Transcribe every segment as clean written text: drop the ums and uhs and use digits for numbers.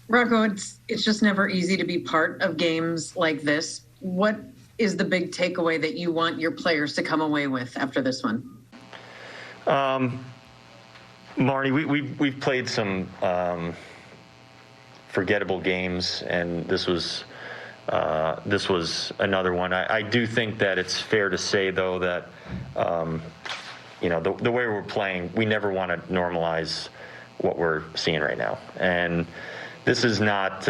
Rocco, it's just never easy to be part of games like this. What is the big takeaway that you want your players to come away with after this one? Marnie, we've played some forgettable games, and this was another one. I do think that it's fair to say, though, that the way we're playing, we never want to normalize what we're seeing right now, and this is not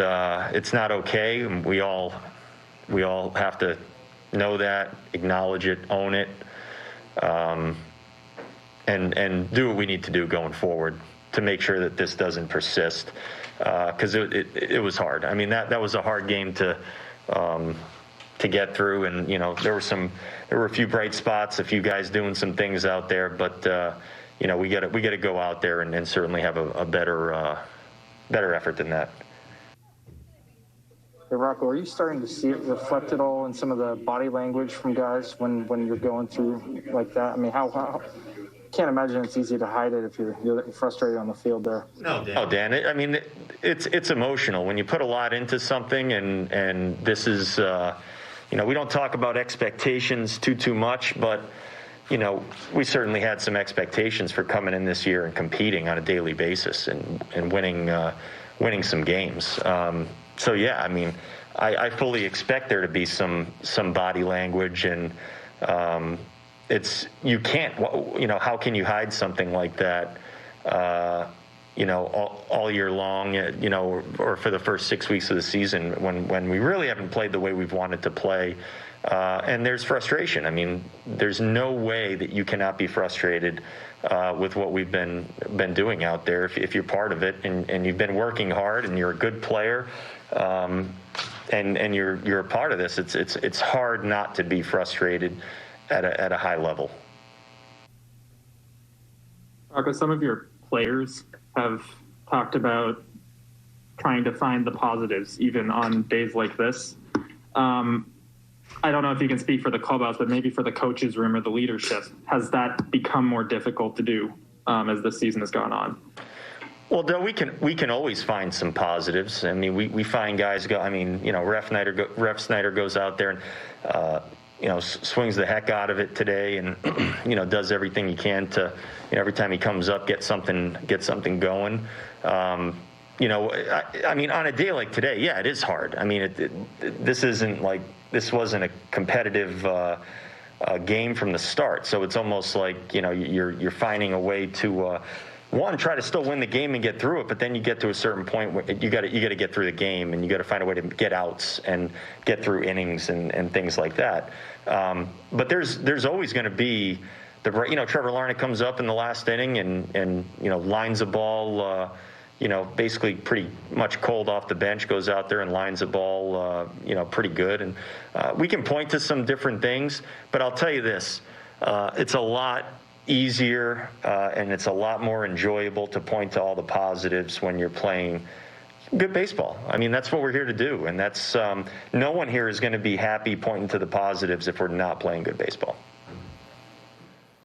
it's not okay. We all have to know that, acknowledge it, own it, and do what we need to do going forward to make sure that this doesn't persist, because it was hard. I mean, that was a hard game to get through, and there were a few bright spots, a few guys doing some things out there, but we got to go out there and certainly have a better effort than that. Hey, Rocco, are you starting to see it reflected all in some of the body language from guys when you're going through like that? I mean, how can't imagine it's easy to hide it if you're frustrated on the field there. No, Dan. I mean, it's emotional when you put a lot into something, and this is, we don't talk about expectations too much, but we certainly had some expectations for coming in this year and competing on a daily basis and winning some games. So yeah, I mean, I fully expect there to be some body language, and you can't, how can you hide something like that, all year long, or for the first 6 weeks of the season when we really haven't played the way we've wanted to play, and there's frustration. I mean, there's no way that you cannot be frustrated with what we've been doing out there if you're part of it and you've been working hard and you're a good player, and you're a part of this. It's hard not to be frustrated at a high level. Rocco, some of your players have talked about trying to find the positives even on days like this. I don't know if you can speak for the clubhouse, but maybe for the coaches' room or the leadership, has that become more difficult to do as the season has gone on? Well, Del, we can always find some positives. I mean, we find guys go. I mean, Ref Snyder goes out there and swings the heck out of it today, and does everything he can to every time he comes up get something going. I mean, on a day like today, yeah, it is hard. I mean, this wasn't a competitive game from the start, so it's almost like you're finding a way to try to still win the game and get through it, but then you get to a certain point where you got to get through the game, and you got to find a way to get outs and get through innings and things like that. But there's always going to be Trevor Larnach comes up in the last inning and lines a ball. Basically pretty much cold off the bench, goes out there and lines the ball, pretty good. And we can point to some different things, but I'll tell you this, it's a lot easier and it's a lot more enjoyable to point to all the positives when you're playing good baseball. I mean, that's what we're here to do, and that's no one here is going to be happy pointing to the positives if we're not playing good baseball.